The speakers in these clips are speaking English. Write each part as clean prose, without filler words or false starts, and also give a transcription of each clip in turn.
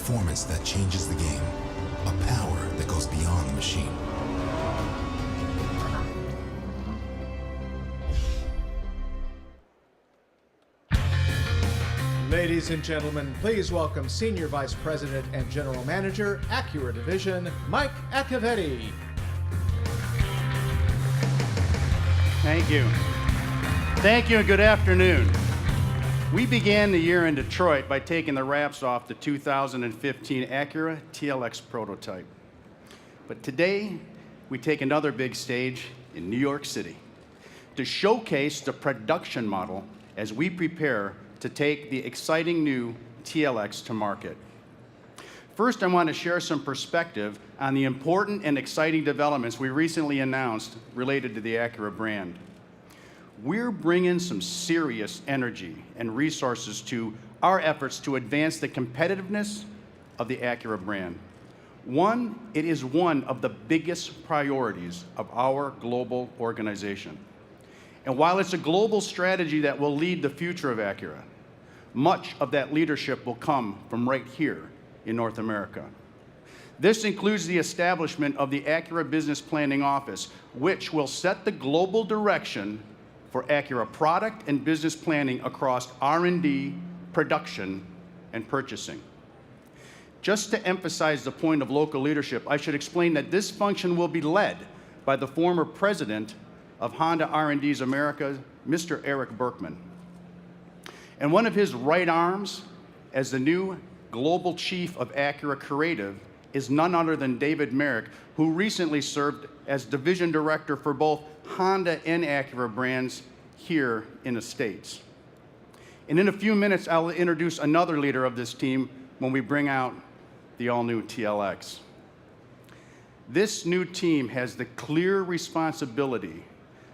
performance that changes the game. A power that goes beyond the machine. Ladies and gentlemen, please welcome Senior Vice President and General Manager, Acura Division, Mike Accavetti. Thank you. Thank you and good afternoon. We began the year in Detroit by taking the wraps off the 2015 Acura TLX prototype. But today, we take another big stage in New York City to showcase the production model as we prepare to take the exciting new TLX to market. First, I want to share some perspective on the important and exciting developments we recently announced related to the Acura brand. We're bringing some serious energy and resources to our efforts to advance the competitiveness of the Acura brand. It is one of the biggest priorities of our global organization. And while it's a global strategy that will lead the future of Acura, much of that leadership will come from right here in North America. This includes the establishment of the Acura Business Planning Office, which will set the global direction for Acura product and business planning across R&D, production, and purchasing. Just to emphasize the point of local leadership, I should explain that this function will be led by the former president of Honda R&D's America, Mr. Eric Berkman. And one of his right arms as the new global chief of Acura Creative is none other than David Merrick, who recently served as division director for both Honda and Acura brands here in the States. And in a few minutes, I'll introduce another leader of this team when we bring out the all-new TLX. This new team has the clear responsibility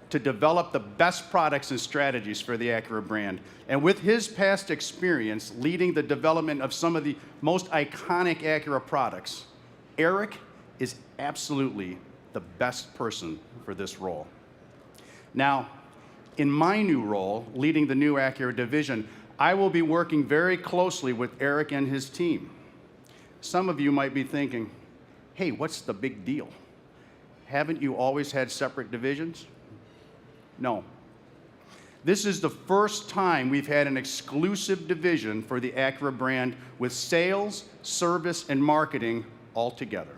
to develop the best products and strategies for the Acura brand. And with his past experience leading the development of some of the most iconic Acura products, Eric is absolutely the best person for this role. Now, in my new role, leading the new Acura division, I will be working very closely with Eric and his team. Some of you might be thinking, hey, what's the big deal? Haven't you always had separate divisions? No. This is the first time we've had an exclusive division for the Acura brand with sales, service, and marketing all together.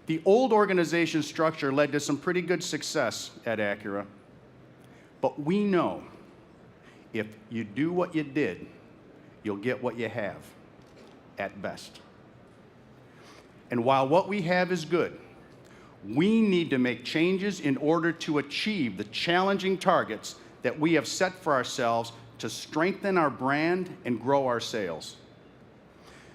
The old organization structure led to some pretty good success at Acura, but we know if you do what you did, you'll get what you have, at best. And while what we have is good, we need to make changes in order to achieve the challenging targets that we have set for ourselves to strengthen our brand and grow our sales.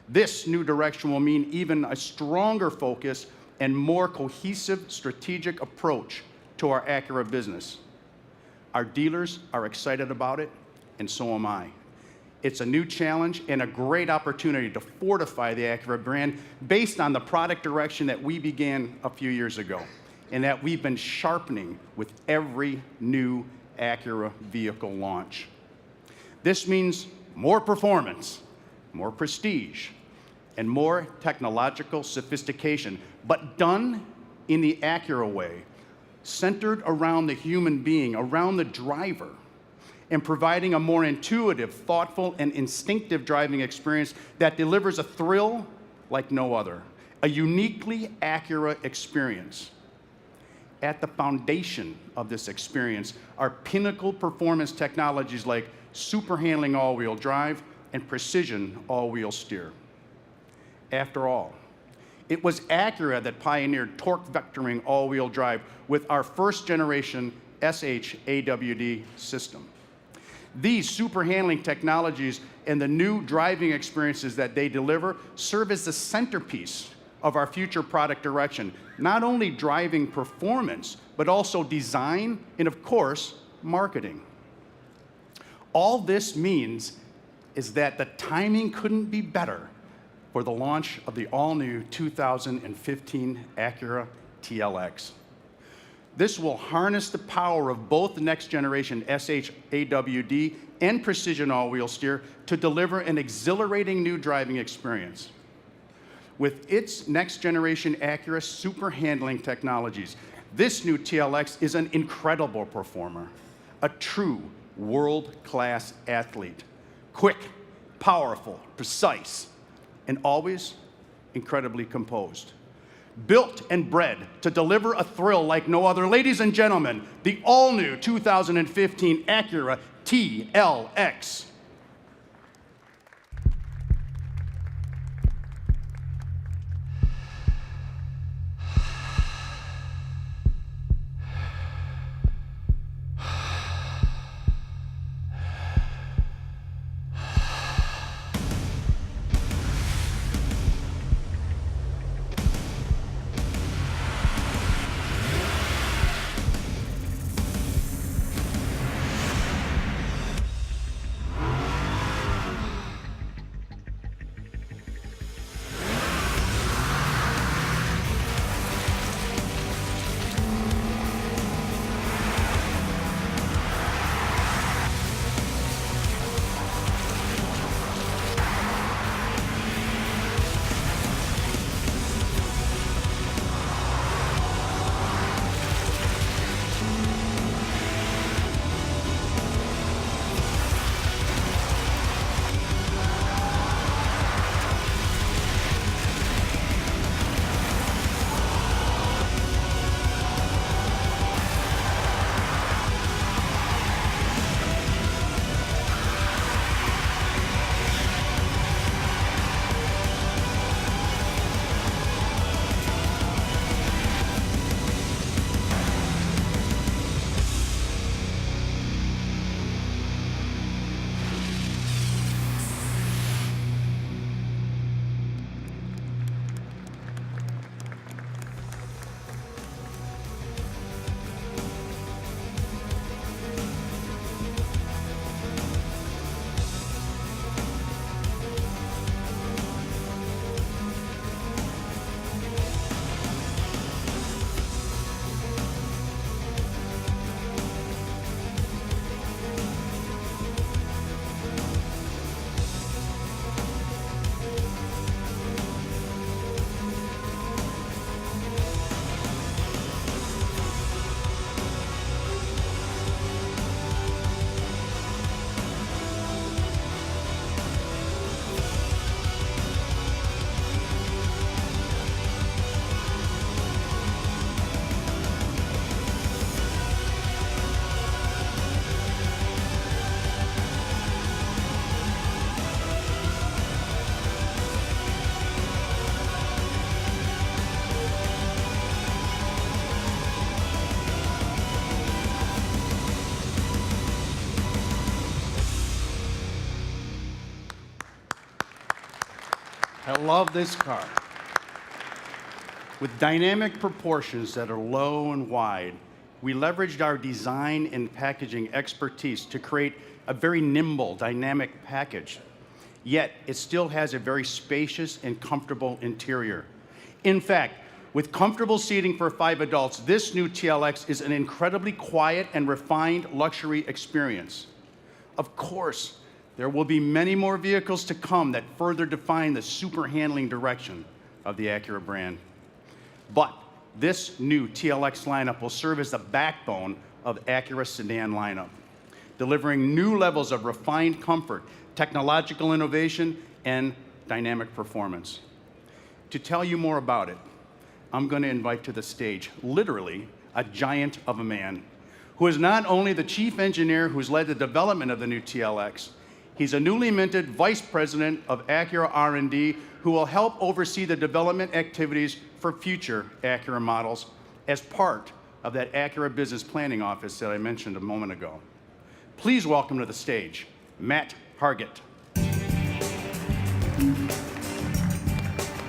This new direction will mean even a stronger focus and more cohesive strategic approach to our Acura business. Our dealers are excited about it, and so am I. It's a new challenge and a great opportunity to fortify the Acura brand based on the product direction that we began a few years ago and that we've been sharpening with every new Acura vehicle launch. This means more performance, more prestige, and more technological sophistication, but done in the Acura way, centered around the human being, around the driver, and providing a more intuitive, thoughtful, and instinctive driving experience that delivers a thrill like no other, a uniquely Acura experience. At the foundation of this experience are pinnacle performance technologies like super handling all-wheel drive and precision all-wheel steer. After all, it was Acura that pioneered torque vectoring all-wheel drive with our first generation SH-AWD system. These super handling technologies and the new driving experiences that they deliver serve as the centerpiece of our future product direction, not only driving performance, but also design and, of course, marketing. All this means is that the timing couldn't be better for the launch of the all-new 2015 Acura TLX. This will harness the power of both the next generation SH-AWD and precision all-wheel steer to deliver an exhilarating new driving experience. With its next generation Acura super handling technologies, this new TLX is an incredible performer, a true world-class athlete. Quick, powerful, precise, and always incredibly composed. Built and bred to deliver a thrill like no other. Ladies and gentlemen, the all-new 2015 Acura TLX. I love this car. With dynamic proportions that are low and wide, we leveraged our design and packaging expertise to create a very nimble, dynamic package. Yet, it still has a very spacious and comfortable interior. In fact, with comfortable seating for 5 adults, this new TLX is an incredibly quiet and refined luxury experience. Of course, there will be many more vehicles to come that further define the super handling direction of the Acura brand. But this new TLX lineup will serve as the backbone of Acura's sedan lineup, delivering new levels of refined comfort, technological innovation, and dynamic performance. To tell you more about it, I'm going to invite to the stage, literally, a giant of a man, who is not only the chief engineer who's led the development of the new TLX, he's a newly minted vice president of Acura R&D who will help oversee the development activities for future Acura models as part of that Acura business planning office that I mentioned a moment ago. Please welcome to the stage, Matt Hargett.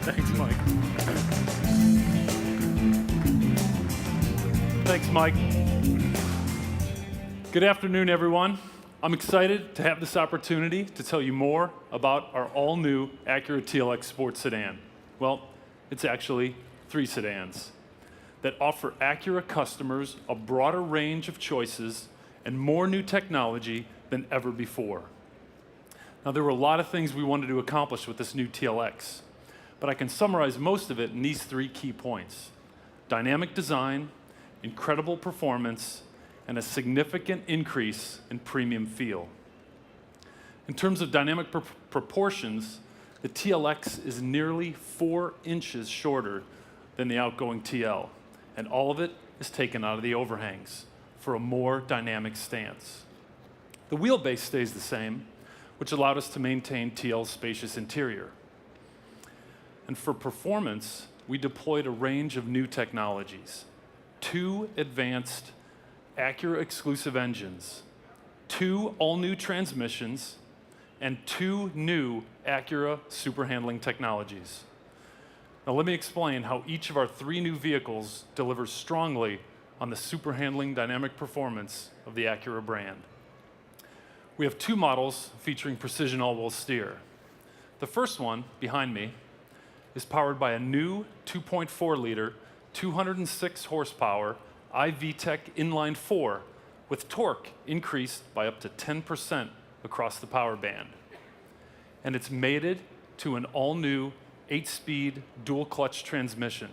Thanks, Mike. Thanks, Mike. Good afternoon, everyone. I'm excited to have this opportunity to tell you more about our all-new Acura TLX Sports Sedan. Well, it's actually 3 sedans. that offer Acura customers a broader range of choices and more new technology than ever before. Now, there were a lot of things we wanted to accomplish with this new TLX, but I can summarize most of it in these 3 key points: dynamic design, incredible performance, and a significant increase in premium feel. In terms of dynamic proportions, the TLX is nearly 4 inches shorter than the outgoing TL, and all of it is taken out of the overhangs for a more dynamic stance. The wheelbase stays the same, which allowed us to maintain TL's spacious interior. And for performance, we deployed a range of new technologies: 2 advanced Acura exclusive engines, 2 all-new transmissions, and 2 new Acura super handling technologies. Now let me explain how each of our 3 new vehicles delivers strongly on the super handling dynamic performance of the Acura brand. We have 2 models featuring precision all-wheel steer. The first one, behind me, is powered by a new 2.4-liter, 206 horsepower i-VTEC inline 4 with torque increased by up to 10% across the power band. And it's mated to an all-new 8-speed dual-clutch transmission,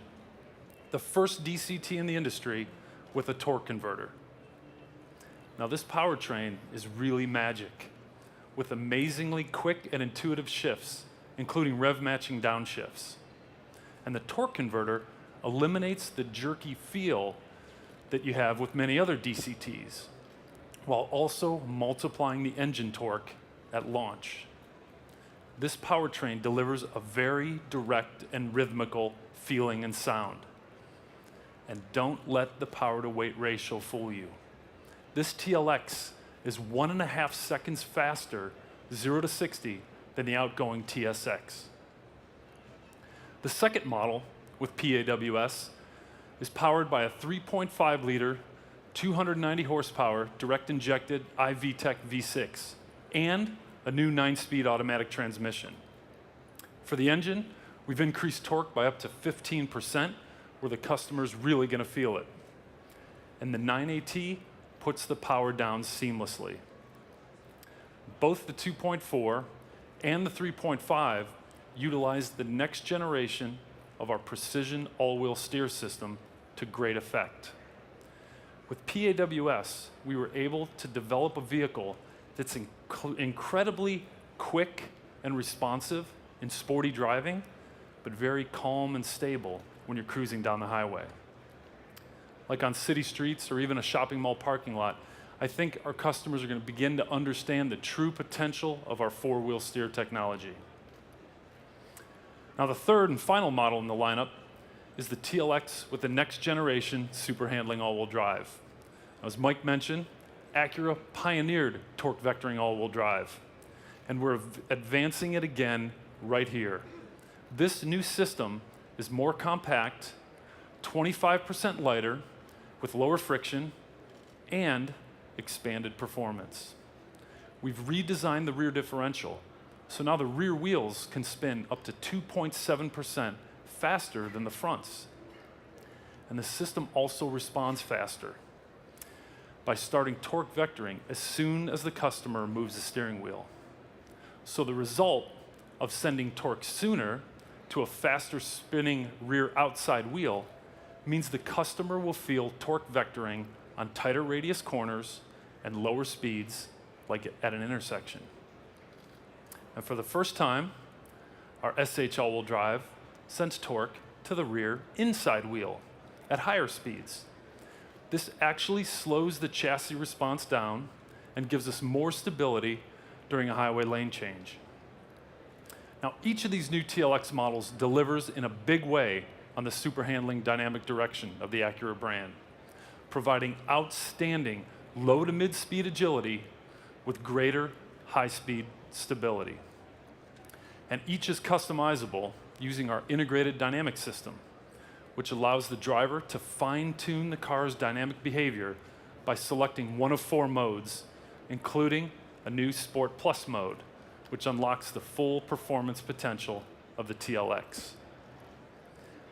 the first DCT in the industry with a torque converter. Now, this powertrain is really magic, with amazingly quick and intuitive shifts, including rev-matching downshifts. And the torque converter eliminates the jerky feel that you have with many other DCTs, while also multiplying the engine torque at launch. This powertrain delivers a very direct and rhythmical feeling and sound. And don't let the power-to-weight ratio fool you. This TLX is 1.5 seconds faster, 0 to 60, than the outgoing TSX. The second model, with P-AWS, is powered by a 3.5-liter, 290 horsepower direct-injected i-VTEC V6 and a new 9-speed automatic transmission. For the engine, we've increased torque by up to 15%, where the customer's really going to feel it. And the 9AT puts the power down seamlessly. Both the 2.4 and the 3.5 utilize the next generation of our precision all-wheel steer system to great effect. With P-AWS, we were able to develop a vehicle that's incredibly quick and responsive in sporty driving, but very calm and stable when you're cruising down the highway. Like on city streets or even a shopping mall parking lot, I think our customers are going to begin to understand the true potential of our 4-wheel steer technology. Now, the third and final model in the lineup is the TLX with the next generation super handling all-wheel drive. As Mike mentioned, Acura pioneered torque vectoring all-wheel drive, and we're advancing it again right here. This new system is more compact, 25% lighter, with lower friction, and expanded performance. We've redesigned the rear differential, so now the rear wheels can spin up to 2.7% faster than the fronts. And the system also responds faster by starting torque vectoring as soon as the customer moves the steering wheel. So the result of sending torque sooner to a faster spinning rear outside wheel means the customer will feel torque vectoring on tighter radius corners and lower speeds, like at an intersection. And for the first time, our SH all-wheel drive sends torque to the rear inside wheel at higher speeds. This actually slows the chassis response down and gives us more stability during a highway lane change. Now, each of these new TLX models delivers in a big way on the super handling dynamic direction of the Acura brand, providing outstanding low to mid-speed agility with greater high-speed stability. And each is customizable using our integrated dynamic system, which allows the driver to fine-tune the car's dynamic behavior by selecting one of 4 modes, including a new Sport Plus mode, which unlocks the full performance potential of the TLX.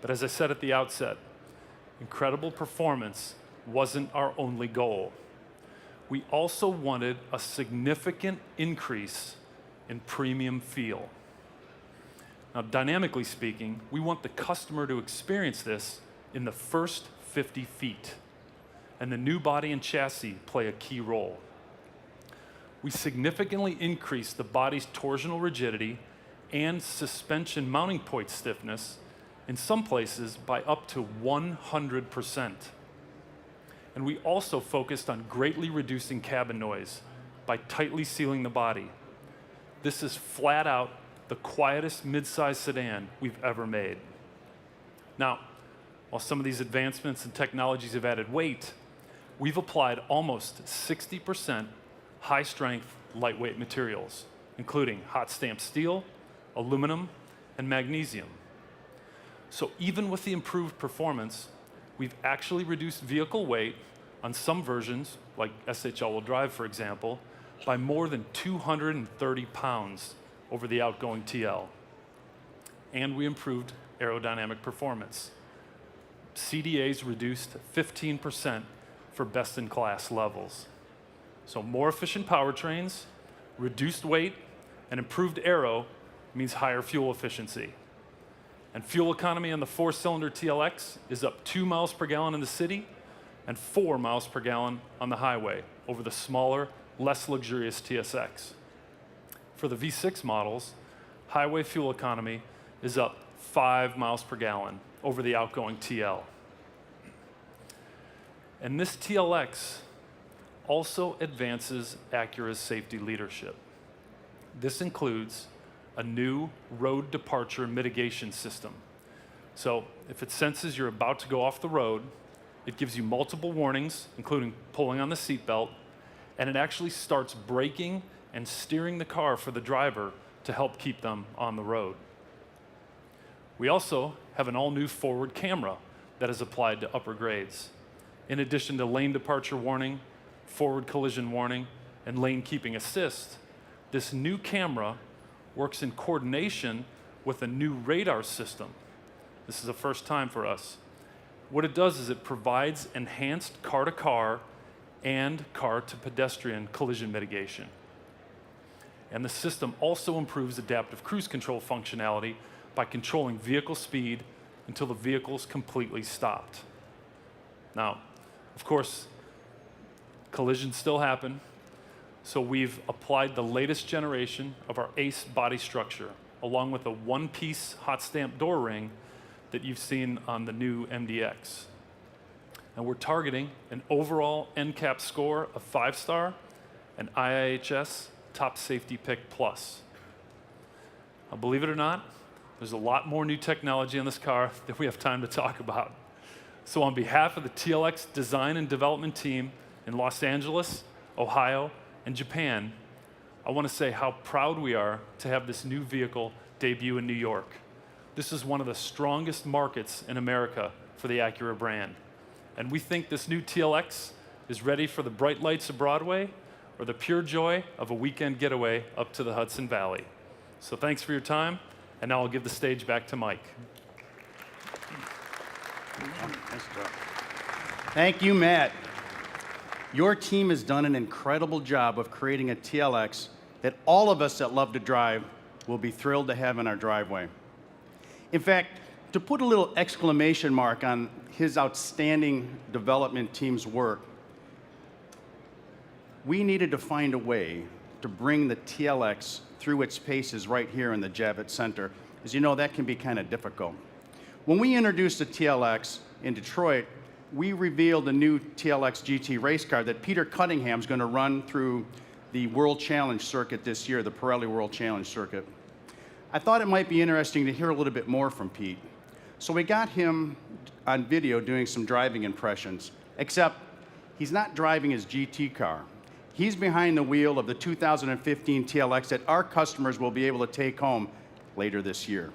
But as I said at the outset, incredible performance wasn't our only goal. We also wanted a significant increase in premium feel. Now, dynamically speaking, we want the customer to experience this in the first 50 feet, and the new body and chassis play a key role. We significantly increased the body's torsional rigidity and suspension mounting point stiffness, in some places by up to 100%. And we also focused on greatly reducing cabin noise by tightly sealing the body. This is flat out the quietest mid-size sedan we've ever made. Now, while some of these advancements and technologies have added weight, we've applied almost 60% high-strength, lightweight materials, including hot stamped steel, aluminum, and magnesium. So even with the improved performance, we've actually reduced vehicle weight on some versions, like SH all-wheel drive, for example, by more than 230 pounds over the outgoing TL. And we improved aerodynamic performance. CDAs reduced 15% for best-in-class levels. So more efficient powertrains, reduced weight, and improved aero means higher fuel efficiency. And fuel economy on the 4-cylinder TLX is up 2 miles per gallon in the city and 4 miles per gallon on the highway over the smaller, less luxurious TSX. For the V6 models, highway fuel economy is up 5 miles per gallon over the outgoing TL. And this TLX also advances Acura's safety leadership. This includes a new road departure mitigation system. So if it senses you're about to go off the road, it gives you multiple warnings, including pulling on the seatbelt, and it actually starts braking and steering the car for the driver to help keep them on the road. We also have an all-new forward camera that is applied to upper grades. In addition to lane departure warning, forward collision warning, and lane keeping assist, this new camera works in coordination with a new radar system. This is the first time for us. What it does is it provides enhanced car-to-car and car-to-pedestrian collision mitigation. And the system also improves adaptive cruise control functionality by controlling vehicle speed until the vehicle is completely stopped. Now, of course, collisions still happen, so we've applied the latest generation of our ACE body structure, along with a one-piece hot stamp door ring that you've seen on the new MDX. And we're targeting an overall NCAP score of 5-star and IIHS Top Safety Pick Plus. Now, believe it or not, there's a lot more new technology on this car that we have time to talk about. So on behalf of the TLX design and development team in Los Angeles, Ohio, and Japan, I want to say how proud we are to have this new vehicle debut in New York. This is one of the strongest markets in America for the Acura brand. And we think this new TLX is ready for the bright lights of Broadway or the pure joy of a weekend getaway up to the Hudson Valley. So thanks for your time, and now I'll give the stage back to Mike. Thank you, Matt. Your team has done an incredible job of creating a TLX that all of us that love to drive will be thrilled to have in our driveway. In fact, to put a little exclamation mark on his outstanding development team's work, we needed to find a way to bring the TLX through its paces right here in the Javits Center. As you know, that can be kind of difficult. When we introduced the TLX in Detroit, we revealed a new TLX GT race car that Peter Cunningham's going to run through the World Challenge circuit this year, the Pirelli World Challenge circuit. I thought it might be interesting to hear a little bit more from Pete. So we got him on video doing some driving impressions, except he's not driving his GT car. He's behind the wheel of the 2015 TLX that our customers will be able to take home later this year.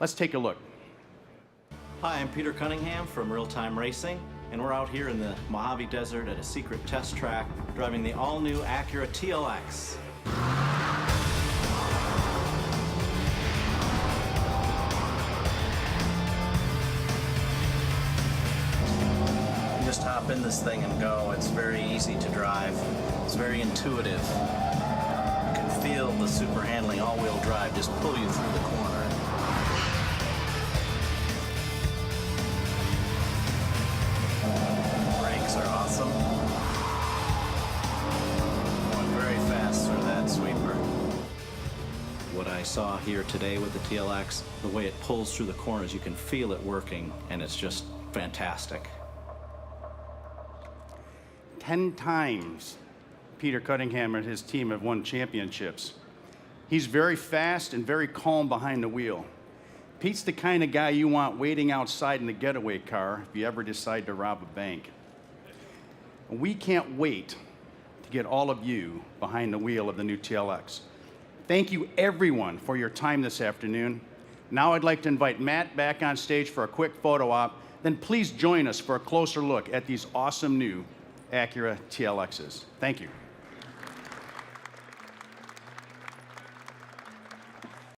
Let's take a look. Hi, I'm Peter Cunningham from Real Time Racing, and we're out here in the Mojave Desert at a secret test track driving the all-new Acura TLX. spin this thing and go. It's very easy to drive. It's very intuitive. You can feel the super handling all-wheel drive just pull you through the corner. Brakes are awesome. Going very fast through that sweeper. What I saw here today with the TLX, the way it pulls through the corners, you can feel it working, and it's just fantastic. 10 times Peter Cunningham and his team have won championships. He's very fast and very calm behind the wheel. Pete's the kind of guy you want waiting outside in the getaway car if you ever decide to rob a bank. We can't wait to get all of you behind the wheel of the new TLX. Thank you, everyone, for your time this afternoon. Now I'd like to invite Matt back on stage for a quick photo op. Then please join us for a closer look at these awesome new Acura TLXs. Thank you.